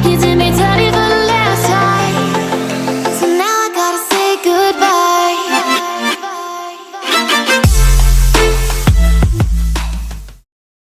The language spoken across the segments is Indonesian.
You did me dirty for the last time, so now I gotta say goodbye.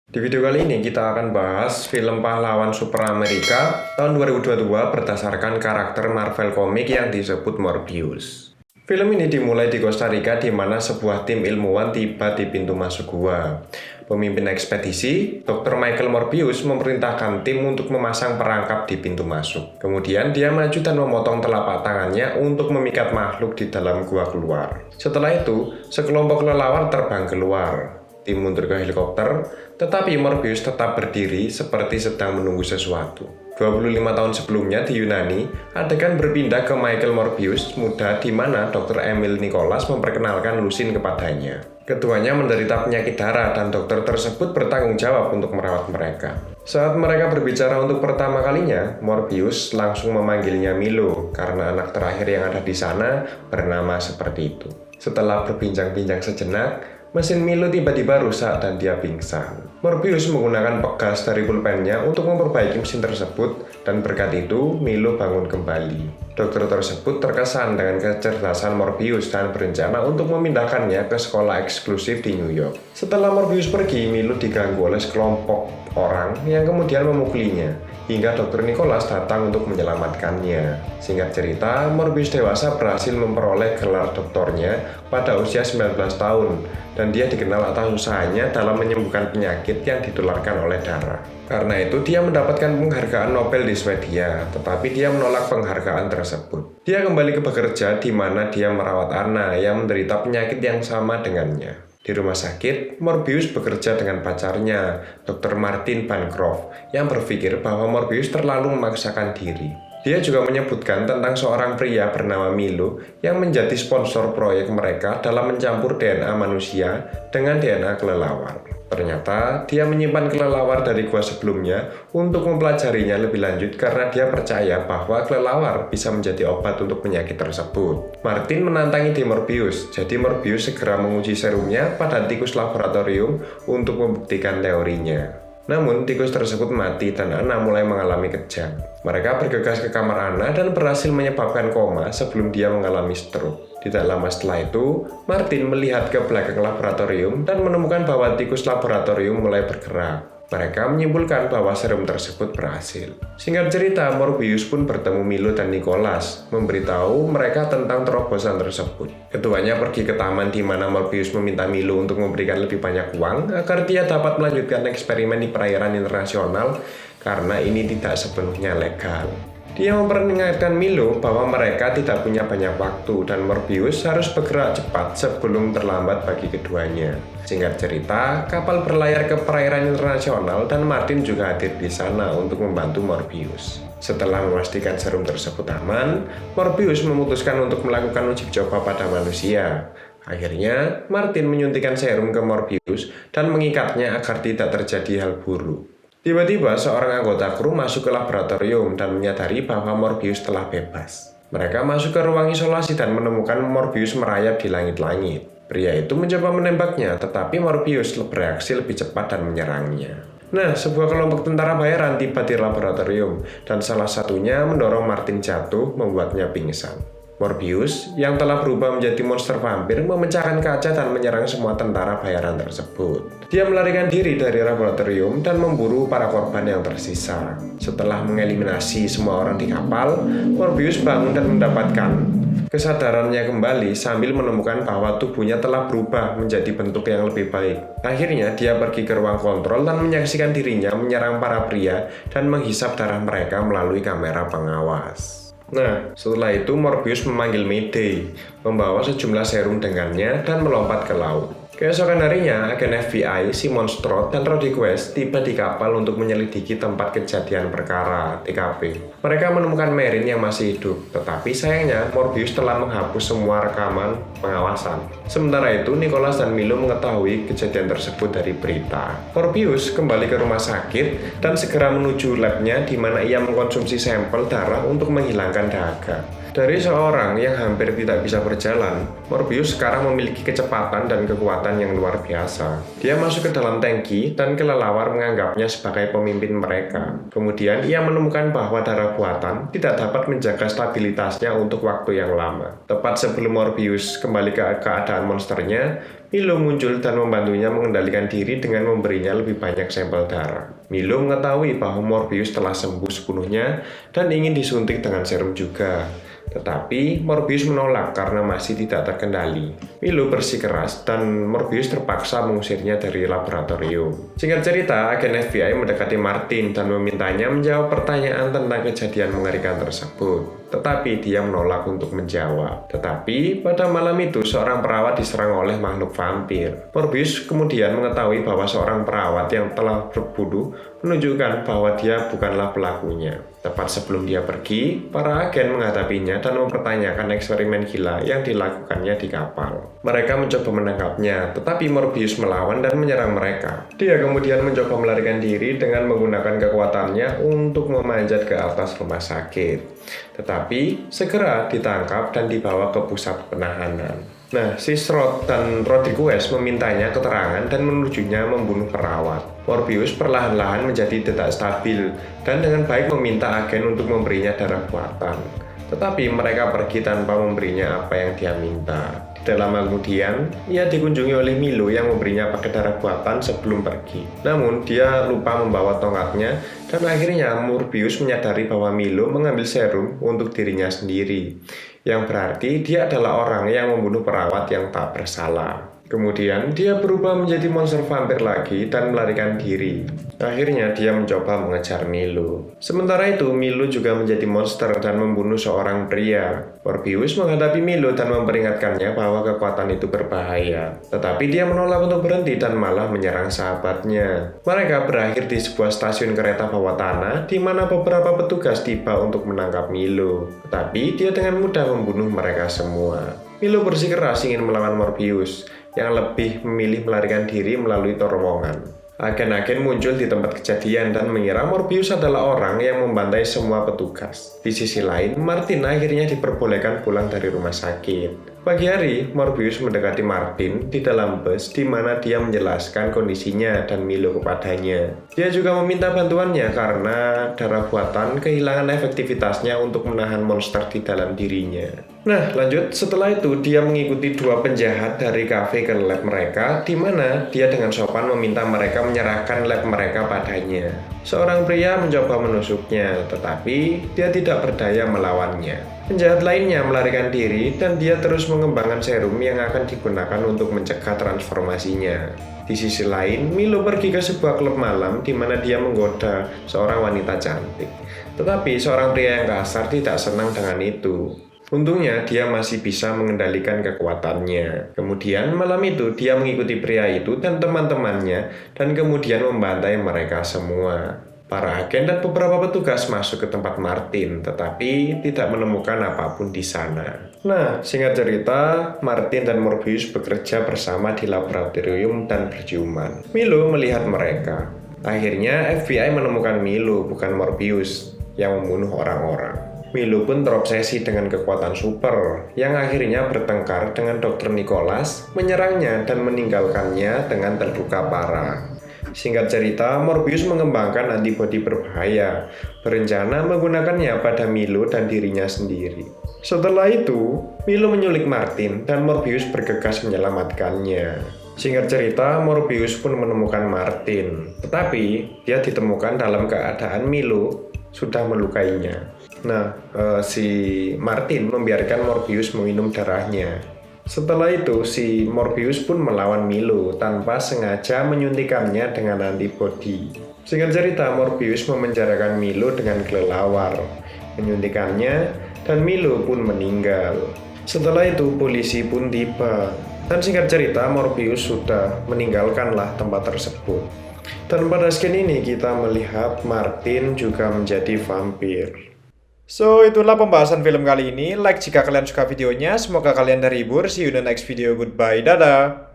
Di video kali ini kita akan bahas film pahlawan super Amerika tahun 2022 berdasarkan karakter Marvel komik yang disebut Morbius. Film ini dimulai di Costa Rica di mana sebuah tim ilmuwan tiba di pintu masuk gua. Pemimpin ekspedisi, Dr. Michael Morbius memerintahkan tim untuk memasang perangkap di pintu masuk. Kemudian dia maju dan memotong telapak tangannya untuk memikat makhluk di dalam gua keluar. Setelah itu, sekelompok kelelawar terbang keluar. Tim mundur ke helikopter, tetapi Morbius tetap berdiri seperti sedang menunggu sesuatu. 25 tahun sebelumnya di Yunani, adegan berpindah ke Michael Morbius muda di mana Dr. Emil Nicholas memperkenalkan Lucin kepadanya. Keduanya menderita penyakit darah dan dokter tersebut bertanggung jawab untuk merawat mereka. Saat mereka berbicara untuk pertama kalinya, Morbius langsung memanggilnya Milo karena anak terakhir yang ada di sana bernama seperti itu. Setelah berbincang-bincang sejenak, mesin Milo tiba-tiba rusak dan dia pingsan. Morbius menggunakan pegas dari pulpennya untuk memperbaiki mesin tersebut dan berkat itu Milo bangun kembali. Dokter tersebut terkesan dengan kecerdasan Morbius dan berencana untuk memindahkannya ke sekolah eksklusif di New York. Setelah Morbius pergi, Milo diganggu oleh sekelompok orang yang kemudian memukulinya, hingga Dr. Nicholas datang untuk menyelamatkannya. Singkat cerita, Morbius dewasa berhasil memperoleh gelar doktornya pada usia 19 tahun, dan dia dikenal atas usahanya dalam menyembuhkan penyakit yang ditularkan oleh darah. Karena itu, dia mendapatkan penghargaan Nobel di Swedia, tetapi dia menolak penghargaan tersebut. Dia kembali ke bekerja di mana dia merawat Anna yang menderita penyakit yang sama dengannya. Di rumah sakit, Morbius bekerja dengan pacarnya, Dr. Martin Bancroft, yang berpikir bahwa Morbius terlalu memaksakan diri. Dia juga menyebutkan tentang seorang pria bernama Milo yang menjadi sponsor proyek mereka dalam mencampur DNA manusia dengan DNA kelelawar. Ternyata, dia menyimpan kelelawar dari gua sebelumnya untuk mempelajarinya lebih lanjut karena dia percaya bahwa kelelawar bisa menjadi obat untuk penyakit tersebut. Martin menantang ide Morbius, jadi Morbius segera menguji serumnya pada tikus laboratorium untuk membuktikan teorinya. Namun, tikus tersebut mati dan Anna mulai mengalami kejang. Mereka bergegas ke kamar Anna dan berhasil menyebabkan koma sebelum dia mengalami stroke. Tidak lama setelah itu, Martin melihat ke belakang laboratorium dan menemukan bahwa tikus laboratorium mulai bergerak. Mereka menyimpulkan bahwa serum tersebut berhasil. Singkat cerita, Morbius pun bertemu Milo dan Nicholas, memberitahu mereka tentang terobosan tersebut. Keduanya pergi ke taman di mana Morbius meminta Milo untuk memberikan lebih banyak uang agar dia dapat melanjutkan eksperimen di perairan internasional karena ini tidak sepenuhnya legal. Dia memperingatkan Milo bahwa mereka tidak punya banyak waktu dan Morbius harus bergerak cepat sebelum terlambat bagi keduanya. Singkat cerita, kapal berlayar ke perairan internasional dan Martin juga hadir di sana untuk membantu Morbius. Setelah memastikan serum tersebut aman, Morbius memutuskan untuk melakukan uji coba pada manusia. Akhirnya, Martin menyuntikkan serum ke Morbius dan mengikatnya agar tidak terjadi hal buruk. Tiba-tiba seorang anggota kru masuk ke laboratorium dan menyadari bahwa Morbius telah bebas. Mereka masuk ke ruang isolasi dan menemukan Morbius merayap di langit-langit. Pria itu mencoba menembaknya, tetapi Morbius bereaksi lebih cepat dan menyerangnya. Nah, sebuah kelompok tentara bayaran tiba di laboratorium dan salah satunya mendorong Martin jatuh, membuatnya pingsan. Morbius, yang telah berubah menjadi monster vampir, memecahkan kaca dan menyerang semua tentara bayaran tersebut. Dia melarikan diri dari laboratorium dan memburu para korban yang tersisa. Setelah mengeliminasi semua orang di kapal, Morbius bangun dan mendapatkan kesadarannya kembali sambil menemukan bahwa tubuhnya telah berubah menjadi bentuk yang lebih baik. Akhirnya, dia pergi ke ruang kontrol dan menyaksikan dirinya menyerang para pria dan menghisap darah mereka melalui kamera pengawas. Nah, setelah itu Morbius memanggil Mayday, membawa sejumlah serum dengannya dan melompat ke laut. Keesokan harinya, agen FBI, Simon Stroud, dan Rhodey Quest tiba di kapal untuk menyelidiki tempat kejadian perkara, TKP. Mereka menemukan Marin yang masih hidup, tetapi sayangnya Morbius telah menghapus semua rekaman pengawasan. Sementara itu, Nicholas dan Milo mengetahui kejadian tersebut dari berita. Morbius kembali ke rumah sakit dan segera menuju labnya di mana ia mengkonsumsi sampel darah untuk menghilangkan dahaga. Dari seorang yang hampir tidak bisa berjalan, Morbius sekarang memiliki kecepatan dan kekuatan kekuatan yang luar biasa. Dia masuk ke dalam tangki dan kelelawar menganggapnya sebagai pemimpin mereka. Kemudian ia menemukan bahwa darah buatan tidak dapat menjaga stabilitasnya untuk waktu yang lama. Tepat sebelum Morbius kembali ke keadaan monsternya, Milo muncul dan membantunya mengendalikan diri dengan memberinya lebih banyak sampel darah. Milo mengetahui bahwa Morbius telah sembuh sepenuhnya dan ingin disuntik dengan serum juga. Tetapi Morbius menolak karena masih tidak terkendali. Milo bersikeras dan Morbius terpaksa mengusirnya dari laboratorium. Singkat cerita, agen FBI mendekati Martin dan memintanya menjawab pertanyaan tentang kejadian mengerikan tersebut. Tetapi dia menolak untuk menjawab. Tetapi pada malam itu seorang perawat diserang oleh makhluk vampir. Morbius kemudian mengetahui bahwa seorang perawat yang telah berbunuh menunjukkan bahwa dia bukanlah pelakunya. Tepat sebelum dia pergi, para agen menghadapinya dan mempertanyakan eksperimen gila yang dilakukannya di kapal. Mereka mencoba menangkapnya, tetapi Morbius melawan dan menyerang mereka. Dia kemudian mencoba melarikan diri dengan menggunakan kekuatannya untuk memanjat ke atas rumah sakit. Tetapi segera ditangkap dan dibawa ke pusat penahanan. Nah, si Strode dan Rodriguez memintanya keterangan dan menujunya membunuh perawat. Morbius perlahan-lahan menjadi tidak stabil dan dengan baik meminta agen untuk memberinya darah buatan. Tetapi mereka pergi tanpa memberinya apa yang dia minta. Dalam kemudian, ia dikunjungi oleh Milo yang memberinya paket darah buatan sebelum pergi. Namun, dia lupa membawa tongkatnya dan akhirnya Morbius menyadari bahwa Milo mengambil serum untuk dirinya sendiri. Yang berarti dia adalah orang yang membunuh perawat yang tak bersalah. Kemudian dia berubah menjadi monster vampir lagi dan melarikan diri. Akhirnya dia mencoba mengejar Milo. Sementara itu Milo juga menjadi monster dan membunuh seorang pria. Morbius menghadapi Milo dan memperingatkannya bahwa kekuatan itu berbahaya. Tetapi dia menolak untuk berhenti dan malah menyerang sahabatnya. Mereka berakhir di sebuah stasiun kereta bawah tanah di mana beberapa petugas tiba untuk menangkap Milo. Tetapi dia dengan mudah membunuh mereka semua. Milo bersikeras ingin melawan Morbius yang lebih memilih melarikan diri melalui terowongan. Agen-agen muncul di tempat kejadian dan mengira Morbius adalah orang yang membantai semua petugas. Di sisi lain, Martin akhirnya diperbolehkan pulang dari rumah sakit. Pagi hari, Morbius mendekati Martin di dalam bus di mana dia menjelaskan kondisinya dan Milo kepadanya. Dia juga meminta bantuannya karena darah buatan kehilangan efektivitasnya untuk menahan monster di dalam dirinya. Nah, lanjut. Setelah itu, dia mengikuti dua penjahat dari kafe ke lab mereka, di mana dia dengan sopan meminta mereka menyerahkan lab mereka padanya. Seorang pria mencoba menusuknya, tetapi dia tidak berdaya melawannya. Penjahat lainnya melarikan diri dan dia terus mengembangkan serum yang akan digunakan untuk mencegah transformasinya. Di sisi lain, Milo pergi ke sebuah klub malam di mana dia menggoda seorang wanita cantik. Tetapi seorang pria yang kasar tidak senang dengan itu. Untungnya dia masih bisa mengendalikan kekuatannya. Kemudian malam itu dia mengikuti pria itu dan teman-temannya dan kemudian membantai mereka semua. Para agen dan beberapa petugas masuk ke tempat Martin, tetapi tidak menemukan apapun di sana. Nah, singkat cerita, Martin dan Morbius bekerja bersama di laboratorium dan berciuman. Milo melihat mereka. Akhirnya FBI menemukan Milo, bukan Morbius, yang membunuh orang-orang. Milo pun terobsesi dengan kekuatan super, yang akhirnya bertengkar dengan Dr. Nicholas, menyerangnya dan meninggalkannya dengan terluka parah. Singkat cerita, Morbius mengembangkan antibodi berbahaya, berencana menggunakannya pada Milo dan dirinya sendiri. Setelah itu, Milo menyulik Martin dan Morbius bergegas menyelamatkannya. Singkat cerita, Morbius pun menemukan Martin, tetapi dia ditemukan dalam keadaan Milo sudah melukainya. Nah, si Martin membiarkan Morbius meminum darahnya. Setelah itu, si Morbius pun melawan Milo tanpa sengaja menyuntikannya dengan antibodi. Singkat cerita, Morbius memenjarakan Milo dengan kelelawar, menyuntikannya, dan Milo pun meninggal. Setelah itu, polisi pun tiba. Dan singkat cerita, Morbius sudah meninggalkanlah tempat tersebut. Dan pada scene ini kita melihat Martin juga menjadi vampir. So, itulah pembahasan film kali ini. Like jika kalian suka videonya. Semoga kalian terhibur. See you in the next video. Goodbye. Dadah.